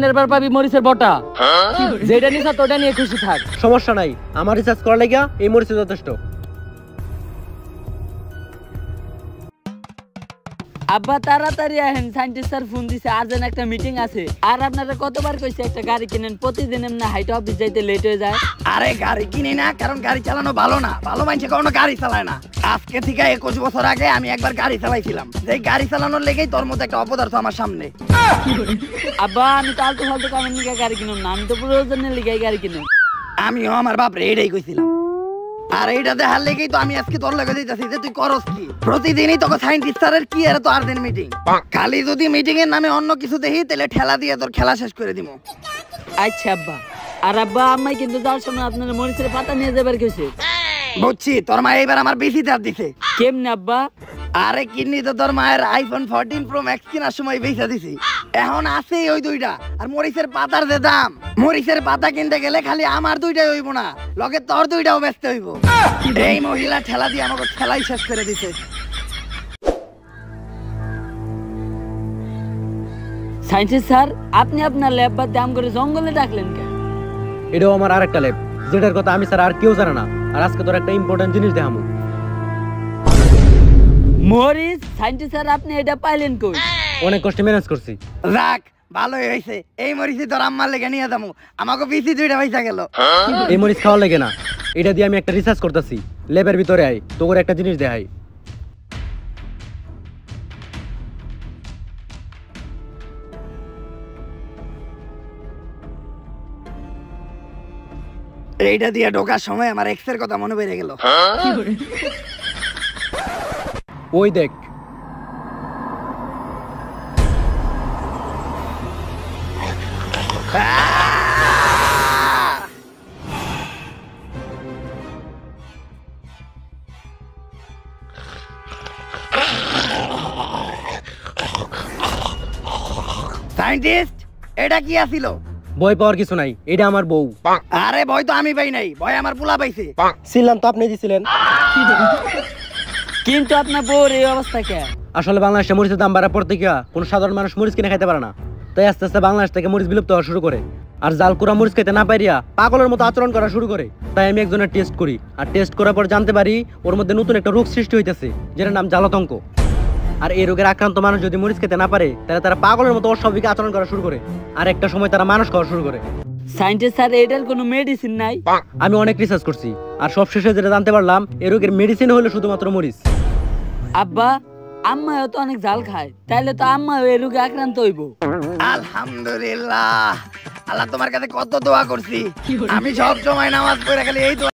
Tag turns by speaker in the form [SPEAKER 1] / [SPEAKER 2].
[SPEAKER 1] এরবার পাবি মরিচের বটা। যেটা নিছা তোটা নিয়ে খুশি থাক।
[SPEAKER 2] সমস্যা নাই, আমার রিসার্চ করার লাগিয়া এই মরিচ যথেষ্ট।
[SPEAKER 1] আব্বা তাড়াতাড়ি আহেন, সায়েন্টিস্ট স্যার ফোন দিছে, আর্জেন্ট একটা মিটিং আছে। আর আপনারা কতবার কইছে একটা গাড়ি কিনেন, প্রতিদিন এমনি হাইট অফিস যাইতে লেট হয়ে যায়।
[SPEAKER 3] আরে গাড়ি কিনি না কারণ গাড়ি চালানো ভালো না, ভালো মানুষে কখনো গাড়ি চালায় না। আজকে থেকে 21 বছর আগে আমি একবার গাড়ি চালাইছিলাম, যে গাড়ি চালানোর লেগেই তোর মতো একটা অপদার্থ আমার সামনে।
[SPEAKER 1] আব্বা আমি তো আলতু ফালতু কামের লিগে গাড়ি কিনুম না, আমি তো প্রয়োজনের লিগে গাড়ি কিনুম।
[SPEAKER 3] আমিও আমার বাপরে এটাই কইছিলাম। আর এইটা দেখার লেগেই তো আমি আজকে তোর লগে দিতেছি যে তুই করস কি। প্রতিদিনই তোকে সায়েন্টিস্ট স্যারের কি আর তো আর দিন মিটিং। খালি যদি মিটিং এর নামে অন্য কিছু দেখি তাহলে ঠেলা দিয়ে তোর খেলা শেষ করে দিমু।
[SPEAKER 1] আচ্ছা আব্বা। আর আব্বা আম্মাই কিন্তু যাওয়ার সময় আপনার মরিচের পাতা নিয়ে যাবার কইছে।
[SPEAKER 3] বুঝছি, তোর মা এইবার আমার বেশি চাপ দিছে।
[SPEAKER 1] কেমনে আব্বা?
[SPEAKER 3] আরে কিডনি তো তোর মায়ের আইফোন 14 প্রো ম্যাক্স কেনার সময় বেচা দিছি, এখন আছে ওই দুইটা। আর মরিচের পাতার যে দাম, মরিচের পাতা কিনতে গেলে খালি আমার দুইটাই হইব না, লগে তোর দুইটাও বেচতে হইব। এই মহিলা ঠেলা দিয়ে আমাকে খেলাই শেষ করে দিছে।
[SPEAKER 1] সায়েন্টিস্ট স্যার, আপনি আপনার ল্যাব বাদ দাম করে জঙ্গলে ডাকলেন কেন?
[SPEAKER 2] এটাও আমার আরেকটা ল্যাব, যেটার কথা আমি স্যার আর কেউ জানে না। আর আজকে তোর একটা ইম্পর্টেন্ট জিনিস দেখামু।
[SPEAKER 1] মরিচ? সায়েন্টিস্ট স্যার আপনি এটা পাইলেন কই?
[SPEAKER 2] অনেক কষ্টে ম্যানেজ করছি।
[SPEAKER 3] রাখ, ভালোই হয়েছে। এই মরিচি তোর আম্মার লেগে নিয়ে যাবো, আমাকে বেশি দুইটা পয়সা গেল।
[SPEAKER 2] এই মরিচ খাওয়া লাগে না, এটা দিয়ে আমি একটা রিসার্চ করতেছি। ল্যাবের ভিতরে আই, তোর একটা জিনিস দেখাই।
[SPEAKER 3] এইটা দিয়ে ঢোকার সময় আমার এক্স এর কথা মনে পড়ে গেল।
[SPEAKER 2] ওই দেখ,
[SPEAKER 3] সায়েন্টিস্ট এটা কি আছিল?
[SPEAKER 2] ভয় পাওয়ার কিছু নাই, এটা আমার বউ।
[SPEAKER 3] আরে ভয় তো আমি পাই নাই, ভয় আমার পোলা পাইছে।
[SPEAKER 2] ছিলাম তো আপনি দিছিলেন।
[SPEAKER 1] কিন্তু আপনার বউর এই অবস্থা কে?
[SPEAKER 2] আসলে বাংলাদেশে মরিচের দাম বাড়ার পর থেকে কোনো সাধারণ মানুষ মরিচ কিনে খাইতে পারে না, তাই আস্তে আস্তে বাংলাদেশ থেকে মরিচ বিলুপ্ত হওয়া শুরু করে। আর জাল কুড়া মরিচ খেতে না পারিয়া পাগলের মতো আচরণ করা শুরু করে। তাই আমি একজনের টেস্ট করি, আর টেস্ট করার পর জানতে পারি ওর মধ্যে নতুন একটা রোগ সৃষ্টি হইতেছে, যেটার নাম জালতঙ্ক। আর এই রোগের আক্রান্ত মানুষ যদি মরিচ খেতে না পারে, তাহলে তারা পাগলের মতো অস্বাভাবিক আচরণ করা শুরু করে। আর একটা সময় তারা মানুষ খাওয়া শুরু করে।
[SPEAKER 1] সায়েন্টিস্ট স্যার এটার কোনো মেডিসিন নাই?
[SPEAKER 2] আমি অনেক রিসার্চ করছি, আর সবশেষে যেটা জানতে পারলাম এই রোগের মেডিসিন হলো শুধুমাত্র মরিচ।
[SPEAKER 1] আব্বা আম্মাও তো অনেক জাল খায়, তাইলে তো আম্মাও এই রোগে আক্রান্ত হইব।
[SPEAKER 3] আলহামদুলিল্লাহ, আল্লাহ তোমার কাছে কত দোয়া করছি। আমি সব সময় নামাজ পড়ে খালি এই দোয়া